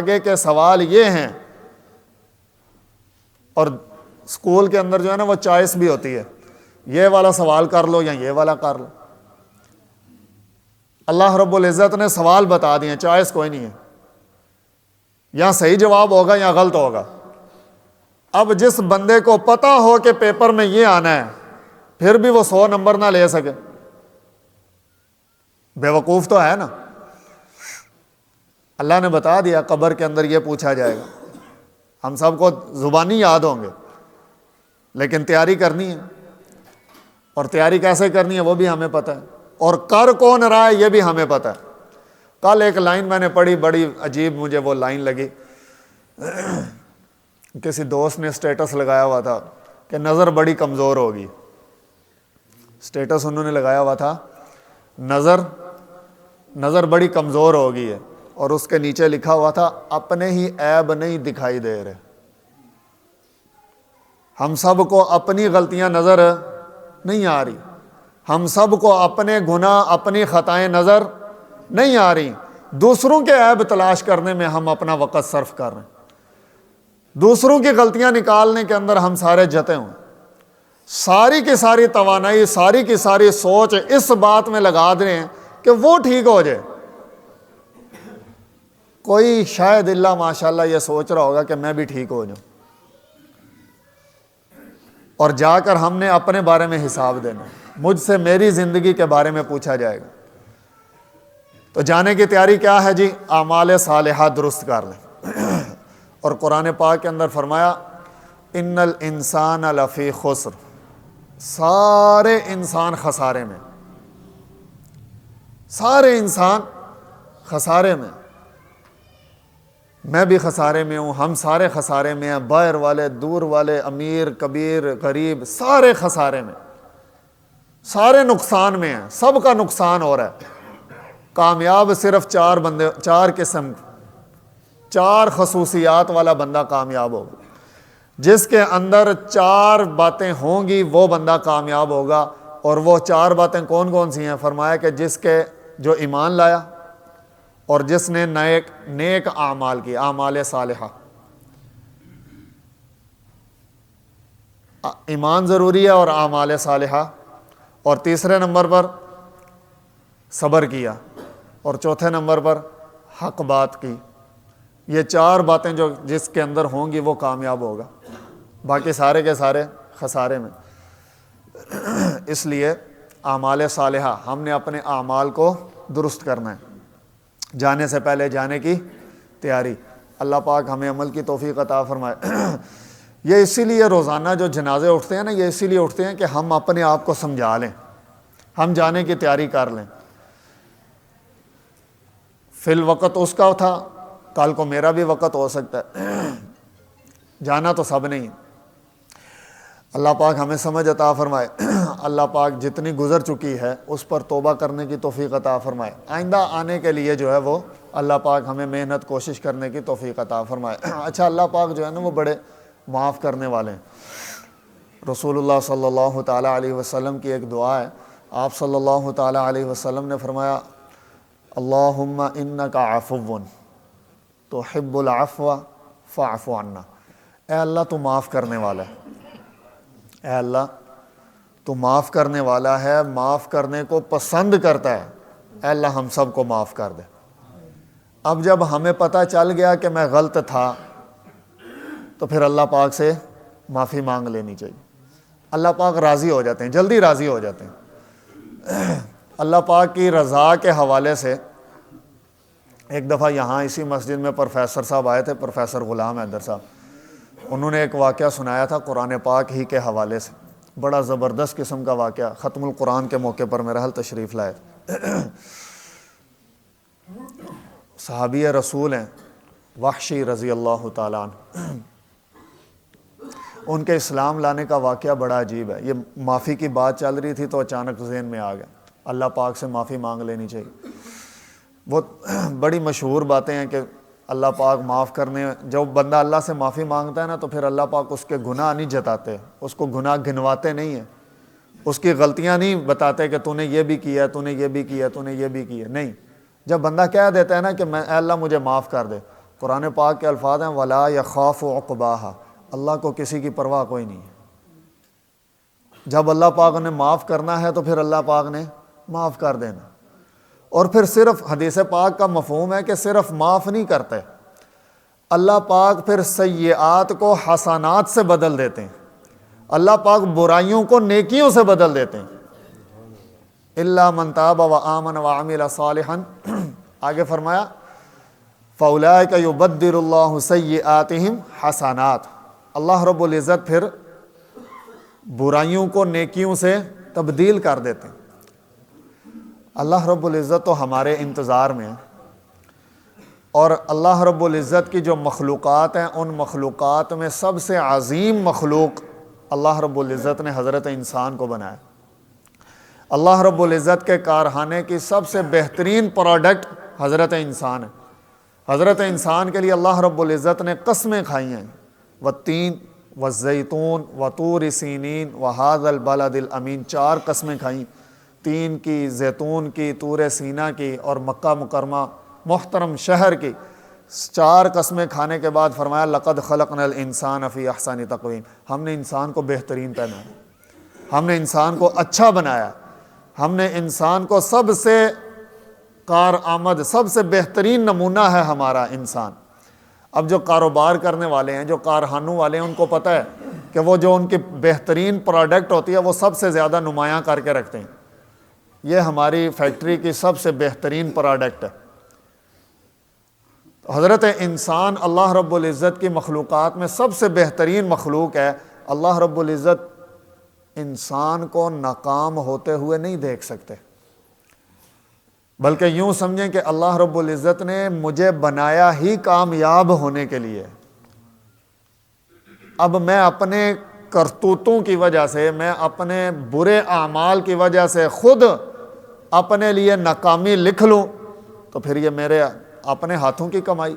آگے کے سوال یہ ہیں، اور اسکول کے اندر جو ہے نا وہ چوائس بھی ہوتی ہے، یہ والا سوال کر لو یا یہ والا کر لو۔ اللہ رب العزت نے سوال بتا دیے، چوائس کوئی نہیں ہے، یا صحیح جواب ہوگا یا غلط ہوگا۔ اب جس بندے کو پتا ہو کہ پیپر میں یہ آنا ہے، پھر بھی وہ 100 نمبر نہ لے سکے، بے وقوف تو ہے نا۔ اللہ نے بتا دیا قبر کے اندر یہ پوچھا جائے گا، ہم سب کو زبانی یاد ہوں گے، لیکن تیاری کرنی ہے، اور تیاری کیسے کرنی ہے وہ بھی ہمیں پتہ ہے، اور کر کون رہا ہے یہ بھی ہمیں پتہ ہے۔ کل ایک لائن میں نے پڑھی، بڑی عجیب مجھے وہ لائن لگی، کسی دوست نے اسٹیٹس لگایا ہوا تھا کہ نظر بڑی کمزور ہوگی، اسٹیٹس انہوں نے لگایا ہوا تھا نظر بڑی کمزور ہوگی ہے، اور اس کے نیچے لکھا ہوا تھا اپنے ہی عیب نہیں دکھائی دے رہے۔ ہم سب کو اپنی غلطیاں نظر نہیں آ رہی، ہم سب کو اپنے گناہ اپنی خطائیں نظر نہیں آ رہی، دوسروں کے عیب تلاش کرنے میں ہم اپنا وقت صرف کر رہے ہیں، دوسروں کی غلطیاں نکالنے کے اندر ہم سارے جتے ہوئے، ساری کی ساری توانائی، ساری کی ساری سوچ اس بات میں لگا دے ہیں کہ وہ ٹھیک ہو جائے۔ کوئی شاید اللہ ماشاءاللہ یہ سوچ رہا ہوگا کہ میں بھی ٹھیک ہو جاؤں، اور جا کر ہم نے اپنے بارے میں حساب دینا، مجھ سے میری زندگی کے بارے میں پوچھا جائے گا۔ تو جانے کی تیاری کیا ہے جی؟ اعمال صالحہ درست کر لیں۔ اور قرآن پاک کے اندر فرمایا ان الانسان لفی خسر، سارے انسان خسارے میں، سارے انسان خسارے میں، میں بھی خسارے میں ہوں، ہم سارے خسارے میں ہیں، باہر والے دور والے، امیر کبیر غریب، سارے خسارے میں، سارے نقصان میں ہیں، سب کا نقصان ہو رہا ہے۔ کامیاب صرف 4 بندے، 4 قسم، 4 خصوصیات والا بندہ کامیاب ہوگا، جس کے اندر 4 باتیں ہوں گی وہ بندہ کامیاب ہوگا۔ اور وہ 4 باتیں کون کون سی ہیں؟ فرمایا کہ جس کے جو ایمان لایا، اور جس نے نیک اعمال کی، اعمال صالحہ۔ ایمان ضروری ہے اور اعمال صالحہ، اور تیسرے نمبر پر صبر کیا، اور چوتھے نمبر پر حق بات کی۔ یہ 4 باتیں جو جس کے اندر ہوں گی وہ کامیاب ہوگا، باقی سارے کے سارے خسارے میں۔ اس لیے اعمال صالحہ ہم نے اپنے اعمال کو درست کرنا ہے، جانے سے پہلے جانے کی تیاری۔ اللہ پاک ہمیں عمل کی توفیق عطا فرمائے۔ یہ اسی لیے روزانہ جو جنازے اٹھتے ہیں نا، یہ اسی لیے اٹھتے ہیں کہ ہم اپنے آپ کو سمجھا لیں، ہم جانے کی تیاری کر لیں۔ فی الوقت اس کا تھا، کل کو میرا بھی وقت ہو سکتا ہے، جانا تو سب نہیں۔ اللہ پاک ہمیں سمجھ عطا فرمائے۔ اللہ پاک جتنی گزر چکی ہے اس پر توبہ کرنے کی توفیق عطا فرمائے، آئندہ آنے کے لیے جو ہے وہ اللہ پاک ہمیں محنت کوشش کرنے کی توفیق عطا فرمائے۔ اچھا، اللہ پاک جو ہے نا وہ بڑے معاف کرنے والے ہیں۔ رسول اللہ صلی اللہ تعالیٰ علیہ وسلم کی ایک دعا ہے، آپ صلی اللہ تعالیٰ علیہ وسلم نے فرمایا اللہم انکا عفو تحب العفو فاعف عنا۔ اے اللہ تو معاف کرنے والا ہے، اے اللہ تو معاف کرنے والا ہے، معاف کرنے کو پسند کرتا ہے، اے اللہ ہم سب کو معاف کر دے۔ اب جب ہمیں پتہ چل گیا کہ میں غلط تھا تو پھر اللہ پاک سے معافی مانگ لینی چاہیے۔ اللہ پاک راضی ہو جاتے ہیں، جلدی راضی ہو جاتے ہیں۔ اللہ پاک کی رضا کے حوالے سے ایک دفعہ یہاں اسی مسجد میں پروفیسر صاحب آئے تھے، پروفیسر غلام حیدر صاحب، انہوں نے ایک واقعہ سنایا تھا قرآن پاک ہی کے حوالے سے، بڑا زبردست قسم کا واقعہ، ختم القرآن کے موقع پر میرا حل تشریف لائے۔ صحابی رسول ہیں وحشی رضی اللہ تعالیٰ عنہ، ان کے اسلام لانے کا واقعہ بڑا عجیب ہے۔ یہ معافی کی بات چل رہی تھی تو اچانک ذہن میں آ گیا، اللہ پاک سے معافی مانگ لینی چاہیے۔ وہ بڑی مشہور باتیں ہیں کہ اللہ پاک معاف کرنے، جب بندہ اللہ سے معافی مانگتا ہے نا تو پھر اللہ پاک اس کے گناہ نہیں جتاتے، اس کو گناہ گنواتے نہیں ہیں، اس کی غلطیاں نہیں بتاتے کہ تو نے یہ بھی کیا، تو نے یہ بھی کیا، تو نے یہ بھی کیا، نہیں۔ جب بندہ کہہ دیتا ہے نا کہ اے اللہ مجھے معاف کر دے، قرآن پاک کے الفاظ ہیں ولا یخاف عقباہا، اللہ کو کسی کی پرواہ کوئی نہیں ہے۔ جب اللہ پاک نے معاف کرنا ہے تو پھر اللہ پاک نے معاف کر دینا۔ اور پھر صرف حدیث پاک کا مفہوم ہے کہ صرف معاف نہیں کرتے، اللہ پاک پھر سیئات کو حسنات سے بدل دیتے ہیں، اللہ پاک برائیوں کو نیکیوں سے بدل دیتے ہیں۔ الا من تاب وآمن وعمل صالحا، آگے فرمایا فاولئک یبدل اللہ سیئاتہم حسنات، اللہ رب العزت پھر برائیوں کو نیکیوں سے تبدیل کر دیتے ہیں۔ اللہ رب العزت تو ہمارے انتظار میں ہے، اور اللہ رب العزت کی جو مخلوقات ہیں ان مخلوقات میں سب سے عظیم مخلوق اللہ رب العزت نے حضرت انسان کو بنایا۔ اللہ رب العزت کے کارخانے کی سب سے بہترین پروڈکٹ حضرت انسان ہے۔ حضرت انسان کے لیے اللہ رب العزت نے قسمیں کھائی ہیں، والتین والزیتون وطور سینین وہذا البلد الامین، 4 قسمیں کھائیں، تین کی، زیتون کی، طور سینا کی اور مکہ مکرمہ محترم شہر کی۔ 4 قسمیں کھانے کے بعد فرمایا لقد خلقنا الانسان فی احسن تقویم، ہم نے انسان کو بہترین بنایا، ہم نے انسان کو اچھا بنایا، ہم نے انسان کو سب سے کارآمد، سب سے بہترین نمونہ ہے ہمارا انسان۔ اب جو کاروبار کرنے والے ہیں، جو کارخانوں والے ہیں، ان کو پتہ ہے کہ وہ جو ان کی بہترین پروڈکٹ ہوتی ہے وہ سب سے زیادہ نمایاں کر کے رکھتے ہیں، یہ ہماری فیکٹری کی سب سے بہترین پروڈکٹ ہے۔ حضرت انسان اللہ رب العزت کی مخلوقات میں سب سے بہترین مخلوق ہے۔ اللہ رب العزت انسان کو ناکام ہوتے ہوئے نہیں دیکھ سکتے، بلکہ یوں سمجھیں کہ اللہ رب العزت نے مجھے بنایا ہی کامیاب ہونے کے لیے۔ اب میں اپنے کرتوتوں کی وجہ سے، میں اپنے برے اعمال کی وجہ سے خود اپنے لیے ناکامی لکھ لوں تو پھر یہ میرے اپنے ہاتھوں کی کمائی۔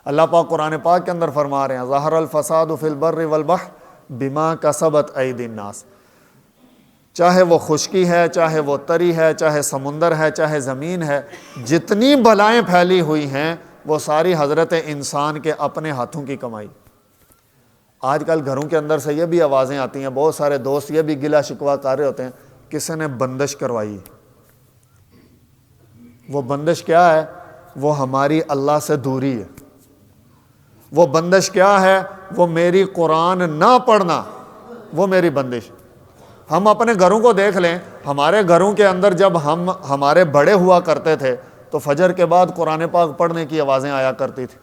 اللہ پاک قرآن پاک کے اندر فرما رہے ہیں ظہر الفساد فی البر والبحر بما کسبت ایدی الناس، چاہے وہ خشکی ہے، چاہے وہ تری ہے، چاہے سمندر ہے، چاہے زمین ہے، جتنی بلائیں پھیلی ہوئی ہیں وہ ساری حضرت انسان کے اپنے ہاتھوں کی کمائی۔ آج کل گھروں کے اندر سے یہ بھی آوازیں آتی ہیں، بہت سارے دوست یہ بھی گلہ شکوہ کر رہے ہوتے ہیں کسی نے بندش کروائی۔ وہ بندش کیا ہے؟ وہ ہماری اللہ سے دوری ہے۔ وہ بندش کیا ہے؟ وہ میری قرآن نہ پڑھنا، وہ میری بندش۔ ہم اپنے گھروں کو دیکھ لیں، ہمارے گھروں کے اندر جب ہمارے بڑے ہوا کرتے تھے تو فجر کے بعد قرآن پاک پڑھنے کی آوازیں آیا کرتی تھی۔